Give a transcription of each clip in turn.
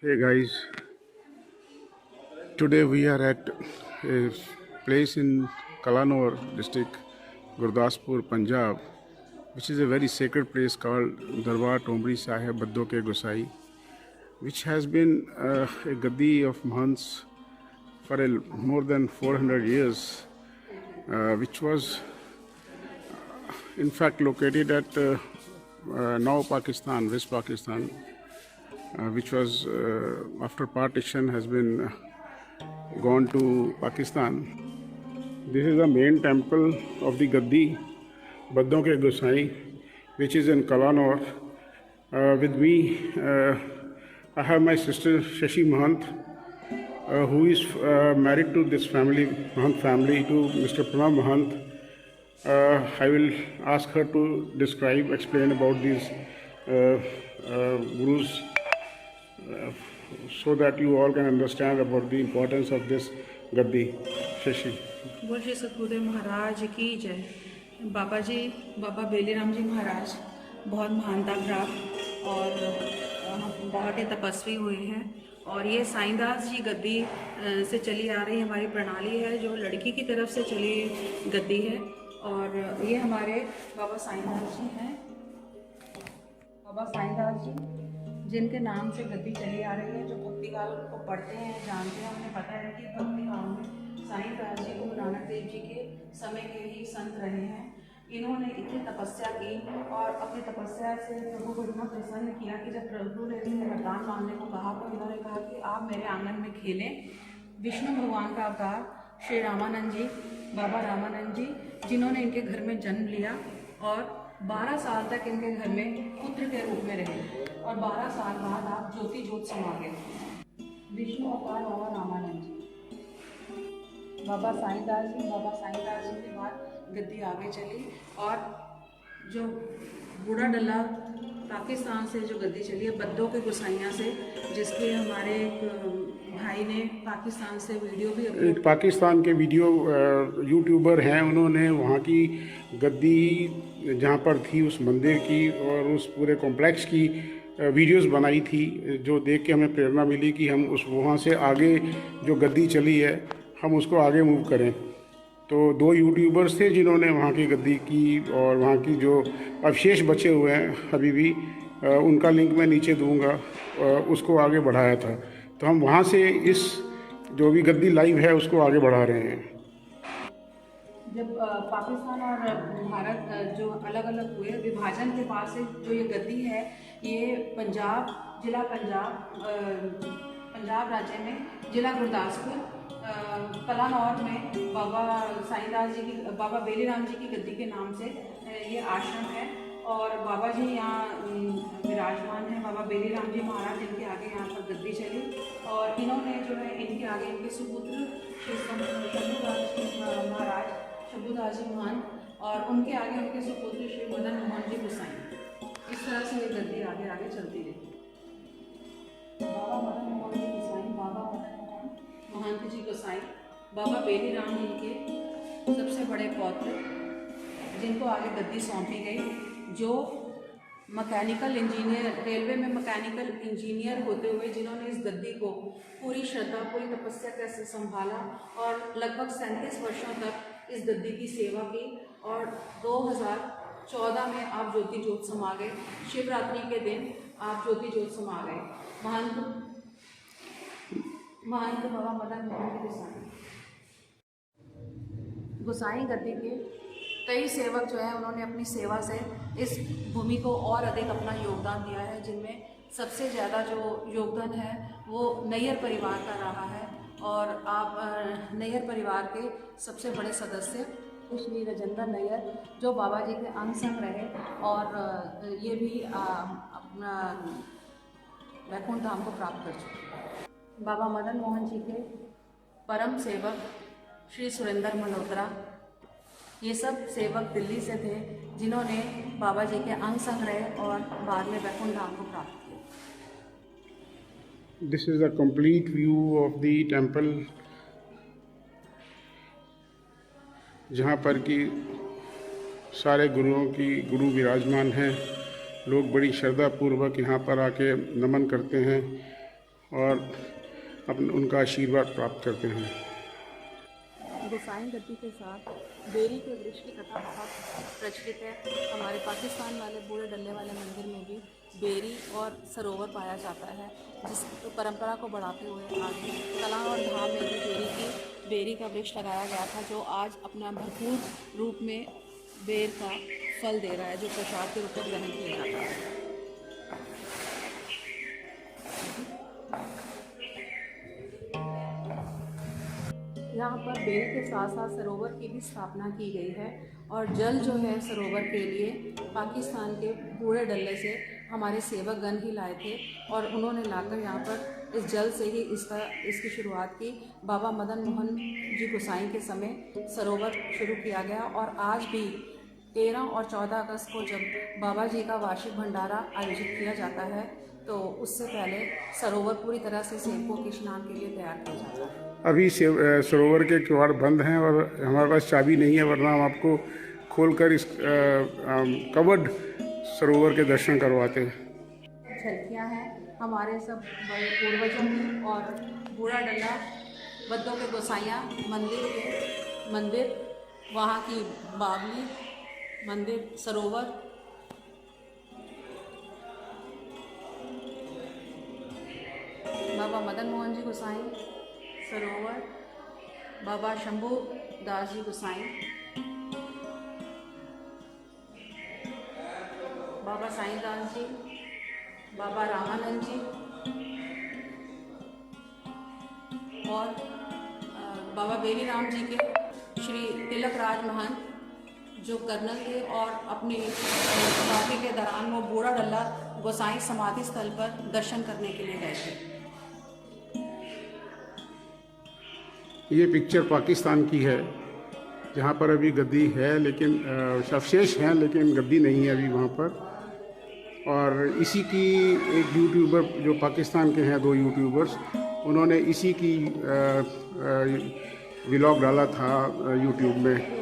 Hey guys, today we are at a place in Kalanur district, Gurdaspur, Punjab, which is a very sacred place called Darbar Tomri Sahib Baddo Ke Gosai, which has been a gaddi of Mahants for more than 400 years, which was in fact located at now Pakistan, West Pakistan, which was after partition has been gone to Pakistan. This is the main temple of the Gaddi, Baddon Ke Gosai, which is in Kalanur. With me, I have my sister Shashi Mahant, who is married to this family, Mahant family, to Mr. Pranab Mahant. I will ask her to explain about these gurus, so that you all can understand about the importance of this Gaddi. Shashi. बोल श्री सतगुरुदेव महाराज की जय। बाबा जी, बाबा बेलीराम जी महाराज बहुत महानता प्राप्त और बहुत ही तपस्वी हुए हैं। और ये साईंदास जी गद्दी से चली आ रही हमारी प्रणाली है, जो लड़की की तरफ से चली गद्दी है। और ये हमारे बाबा साईंदास जी हैं, बाबा साईंदास जी जिनके नाम से गद्दी चली आ रही है। जो भक्ति काल को पढ़ते हैं, जानते हैं, उन्हें पता है कि भक्ति काल में साईंदास जी गुरु नानक देव जी के समय के ही संत रहे हैं। इन्होंने इतनी तपस्या की और अपनी तपस्या से प्रभु को इतना प्रसन्न किया कि जब प्रभु ने इन्हें वरदान मांगने को कहा तो इन्होंने कहा कि आप मेरे आंगन में खेलें। विष्णु भगवान का अवतार श्री रामानंद जी, बाबा रामानंद जी, जिन्होंने इनके घर में जन्म लिया और 12 साल तक इनके घर में पुत्र के रूप में रहे और 12 साल बाद आप ज्योति ज्योत समा गए। विष्णु अवतार बाबा रामानंद जी, बाबा साईंदास जी के बाद गद्दी आगे चली। और जो बूढ़ा डल्ला पाकिस्तान से जो गद्दी चली है बद्दों के गोसाइयाँ से, जिसके हमारे एक भाई ने पाकिस्तान से वीडियो भी एक पाकिस्तान के वीडियो यूट्यूबर हैं, उन्होंने वहाँ की गद्दी जहाँ पर थी उस मंदिर की और उस पूरे कॉम्प्लेक्स की वीडियोस बनाई थी, जो देख के हमें प्रेरणा मिली कि हम उस वहाँ से आगे जो गद्दी चली है हम उसको आगे मूव करें। तो 2 यूट्यूबर्स थे जिन्होंने वहाँ की गद्दी की और वहाँ की जो अवशेष बचे हुए हैं अभी भी, उनका लिंक मैं नीचे दूंगा, उसको आगे बढ़ाया था। तो हम वहाँ से इस जो भी गद्दी लाइव है उसको आगे बढ़ा रहे हैं। जब पाकिस्तान और भारत जो अलग अलग हुए, विभाजन के पास से जो ये गद्दी है, ये पंजाब जिला पंजाब राज्य में जिला गुरदासपुर कलानौर में बाबा साईंदास जी की, बाबा बेलीराम जी की गद्दी के नाम से ये आश्रम है। और बाबा जी यहाँ विराजमान हैं, बाबा बेलीराम जी महाराज, इनके आगे यहाँ पर गद्दी चली। और इन्होंने जो है इनके आगे इनके सुपुत्र श्री शंभुदास जी महाराज, शंभुदास जी महान, और उनके आगे उनके सुपुत्र श्री मदन मोहन जी गोसाई। इस तरह से ये गद्दी आगे आगे चलती रही। बाबा मदन मोहन जी गोसाई, बाबा मदन मोहन महंत जी गोसाई, बाबा बेलीराम जी के सबसे बड़े पौत्र, जिनको आगे गद्दी सौंपी गई, जो मैकेनिकल इंजीनियर, रेलवे में मैकेनिकल इंजीनियर होते हुए जिन्होंने इस गद्दी को पूरी श्रद्धा, पूरी तपस्या के से संभाला और लगभग 37 वर्षों तक इस गद्दी की सेवा की। और 2014 में आप ज्योति ज्योत समा गए। शिवरात्रि के दिन आप ज्योति ज्योत समा गए। महंत बाबा मदन मोहन गोसाई, गोसाई गद्दी के कई सेवक जो है उन्होंने अपनी सेवा से इस भूमि को और अधिक अपना योगदान दिया है, जिनमें सबसे ज़्यादा जो योगदान है वो नैयर परिवार का रहा है। और आप नैयर परिवार के सबसे बड़े सदस्य श्री राजेंद्र नैयर, जो बाबा जी के अंग संग रहे और ये भी अपना वैकुंठ धाम को प्राप्त कर चुके। बाबा मदन मोहन जी के परम सेवक श्री सुरेंद्र मल्होत्रा, ये सब सेवक दिल्ली से थे जिन्होंने बाबा जी के अंग संग रहे और बाद में वैकुंठ धाम को प्राप्त किया। This is a complete view of the temple, जहाँ पर कि सारे गुरुओं की गुरु विराजमान हैं। लोग बड़ी श्रद्धापूर्वक यहाँ पर आके नमन करते हैं और उनका आशीर्वाद प्राप्त करते हैं। गोसाई गद्दी के साथ बेरी के वृक्ष की कथा बहुत प्रचलित है। हमारे पाकिस्तान वाले बूढ़े डल्ले वाले मंदिर में भी बेरी और सरोवर पाया जाता है, जिस परंपरा को बढ़ाते हुए आगे कलां और धाम में भी बेरी का वृक्ष लगाया गया था, जो आज अपना भरपूर रूप में बेर का फल दे रहा है, जो प्रसाद के रूप में ग्रहण किया जाता है। यहाँ पर बेरी के साथ साथ सरोवर की भी स्थापना की गई है, और जल जो है सरोवर के लिए पाकिस्तान के बूढ़े डल्ले से हमारे सेवकगण ही लाए थे, और उन्होंने लाकर यहाँ पर इस जल से ही इसकी शुरुआत की। बाबा मदन मोहन जी गोसाई के समय सरोवर शुरू किया गया, और आज भी 13 और 14 अगस्त को जब बाबा जी का वार्षिक भंडारा आयोजित किया जाता है, तो उससे पहले सरोवर पूरी तरह से सेवकों के स्नान के लिए तैयार किया जाता है। अभी सरोवर के किवाड़ बंद हैं और हमारे पास चाबी नहीं है, वरना हम आपको खोलकर इस कवर्ड सरोवर के दर्शन करवाते। झलकियाँ हैं हमारे सब बड़े पूर्वजों की, और बूढ़ा डल्ला बद्दों के गोसाइयाँ मंदिर वहाँ की बावली मंदिर सरोवर, बाबा मदन मोहन जी गोसाई सरोवर, बाबा शंभू दास जी गोसाई, बाबा साईं दास जी, बाबा रामानंद जी और बाबा बेली राम जी के श्री तिलक राज महंत जो कर्नल थे, और अपनी समाधि के दौरान वो बूढ़ा डल्ला गोसाई समाधि स्थल पर दर्शन करने के लिए गए थे। ये पिक्चर पाकिस्तान की है, जहाँ पर अभी गद्दी है, लेकिन अवशेष हैं, लेकिन गद्दी नहीं है अभी वहाँ पर। और इसी की एक यूट्यूबर जो पाकिस्तान के हैं, 2 यूट्यूबर्स, उन्होंने इसी की व्लॉग डाला था यूट्यूब में।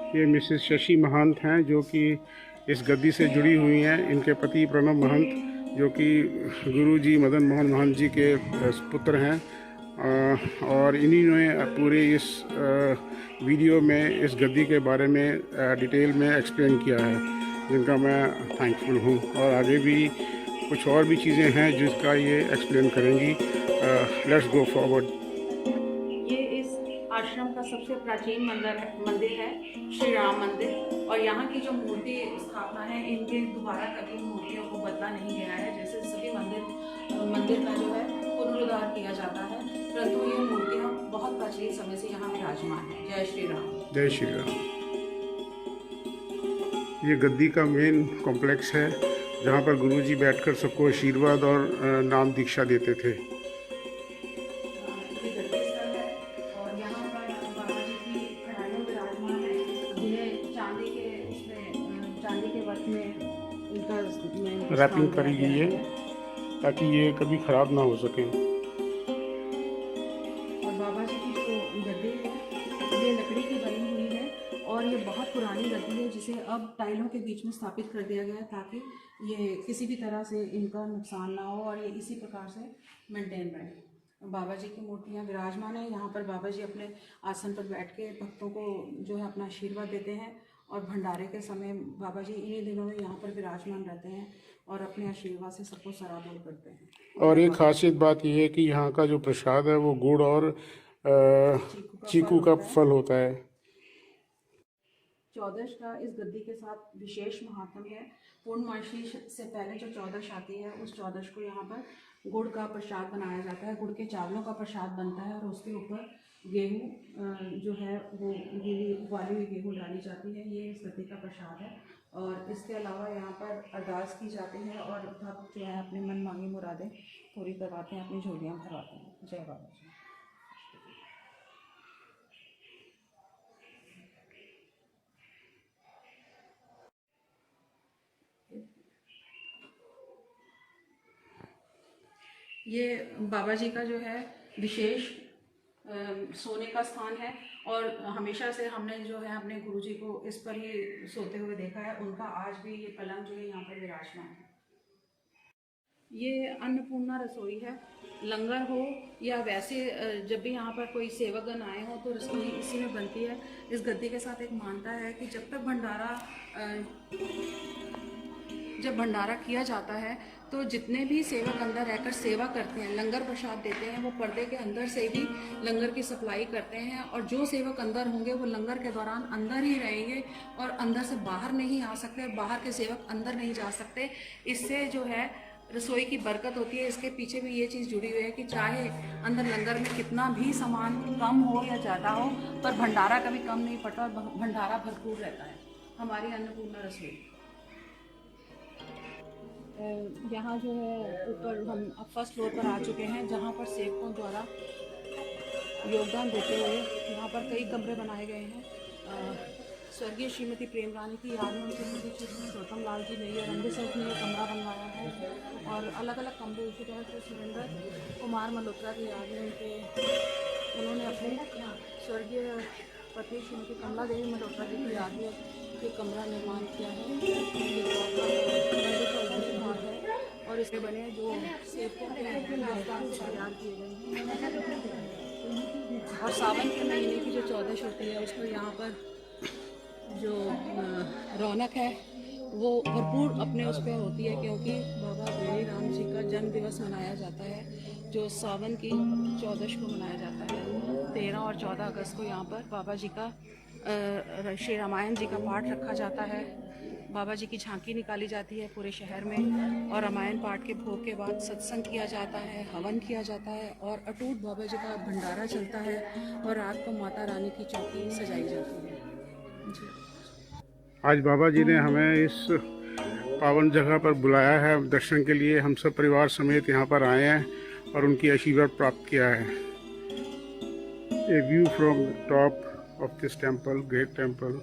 ये मिसेस शशि महंत हैं, जो कि इस गद्दी से जुड़ी हुई हैं। इनके पति प्रणब महंत, जो कि गुरुजी मदन मोहन महंत जी के पुत्र हैं, और इन्हीं ने पूरे इस वीडियो में इस गद्दी के बारे में डिटेल में एक्सप्लेन किया है, जिनका मैं थैंकफुल हूँ। और आगे भी कुछ और भी चीज़ें हैं जिसका ये एक्सप्लेन करेंगी। Let's go forward. ये इस आश्रम का सबसे प्राचीन मंदिर है श्री राम मंदिर, और यहाँ की जो मूर्ति स्थापना है, इनके दोबारा कभी मूर्तियों को बदला नहीं गया है। जैसे सभी मंदिर का जो है पुनरुद्धार किया जाता है, परंतु ये मूर्तियाँ बहुत प्राचीन समय से यहाँ विराजमान है। जय श्री राम। जय श्री राम। ये गद्दी का मेन कॉम्प्लेक्स है, जहाँ पर गुरुजी बैठकर सबको आशीर्वाद और नाम दीक्षा देते थे। रैपिंग करी गई है ताकि ये कभी ख़राब ना हो सके। और बाबा जी की जो गद्दी है, ये लकड़ी की बनी हुई है, और ये बहुत पुरानी गद्दी है, जिसे अब टाइलों के बीच में स्थापित कर दिया गया है, ताकि ये किसी भी तरह से इनका नुकसान ना हो, और ये इसी प्रकार से मेंटेन रहे। बाबा जी की मूर्तियाँ विराजमान है यहाँ पर। बाबा जी अपने आसन पर बैठ के भक्तों को जो है अपना आशीर्वाद देते हैं, और भंडारे के समय बाबा जी इन्हीं दिनों में यहाँ पर विराजमान रहते हैं, और अपने आशीर्वाद से सबको सराबोर करते हैं। और एक खासियत बात यह है कि यहाँ का जो प्रसाद है वो गुड़ और चीकू का फल होता है। चौदश का इस गद्दी के साथ विशेष महात्म्य है। पूर्णमासी से पहले जो चौदश आती है, उस चौदश को यहाँ पर गुड़ का प्रसाद बनाया जाता है। गुड़ के चावलों का प्रसाद बनता है, और उसके ऊपर गेहूँ जो है वो उबाली हुई गेहूँ डाली जाती है। ये इस गद्दी का प्रसाद है। और इसके अलावा यहाँ पर अरदास की जाती है, और भक्त जो है अपनी मन मांगी मुरादें पूरी करवाते हैं, अपनी झोलियाँ भरवाते हैं। जय बाबा जी। ये बाबा जी का जो है विशेष सोने का स्थान है और हमेशा से हमने जो है अपने गुरुजी को इस पर ही सोते हुए देखा है। उनका आज भी ये पलंग जो है यहाँ पर विराजमान है। ये अन्नपूर्णा रसोई है। लंगर हो या वैसे जब भी यहाँ पर कोई सेवकगण आए हों तो रसोई इसी में बनती है। इस गद्दी के साथ एक मानता है कि जब तक भंडारा किया जाता है तो जितने भी सेवक अंदर रहकर सेवा करते हैं, लंगर प्रसाद देते हैं, वो पर्दे के अंदर से ही लंगर की सप्लाई करते हैं और जो सेवक अंदर होंगे वो लंगर के दौरान अंदर ही रहेंगे और अंदर से बाहर नहीं आ सकते, बाहर के सेवक अंदर नहीं जा सकते। इससे जो है रसोई की बरकत होती है। इसके पीछे भी ये चीज़ जुड़ी हुई है कि चाहे अंदर लंगर में कितना भी सामान कम हो या ज़्यादा हो, पर भंडारा कभी कम नहीं पड़ता और भंडारा भरपूर रहता है। हमारी अन्नपूर्णा रसोई। यहाँ जो है ऊपर हम अब फर्स्ट फ्लोर पर आ चुके हैं, जहाँ पर सेवकों द्वारा योगदान देते हुए यहाँ पर कई कमरे बनाए गए हैं। स्वर्गीय श्रीमती प्रेम रानी की याद में उनके पति श्री गौतम लाल जी ने और अमृतसर में ये कमरा बनवाया है और अलग अलग कमरे इसी तरह से सुरेंद्र कुमार मल्होत्रा की याद में उन्होंने अपने स्वर्गीय पत्नी श्रीमती कमला देवी मल्होत्रा जी की याद में ये कमरा निर्माण किया है और इसके बने जो सेवकों के योगदान से तैयार किए गए हैं। और सावन के महीने की जो चौदश होती है उसको यहाँ पर जो रौनक है वो भरपूर अपने उस पर होती है, क्योंकि बाबा बेली राम जी का जन्म दिवस मनाया जाता है जो सावन की चौदश को मनाया जाता है। 13 और 14 अगस्त को यहाँ पर बाबा जी का श्री रामायण जी का पाठ रखा जाता है। बाबा जी की झांकी निकाली जाती है पूरे शहर में और रामायण पाठ के भोग के बाद सत्संग किया जाता है, हवन किया जाता है और अटूट बाबा जी का भंडारा चलता है और रात को माता रानी की चौकी सजाई जाती है। जी। आज बाबा जी ने हमें इस पावन जगह पर बुलाया है दर्शन के लिए। हम सब परिवार समेत यहाँ पर आए हैं और उनकी आशीर्वाद प्राप्त किया है। A view from top of this temple, great temple.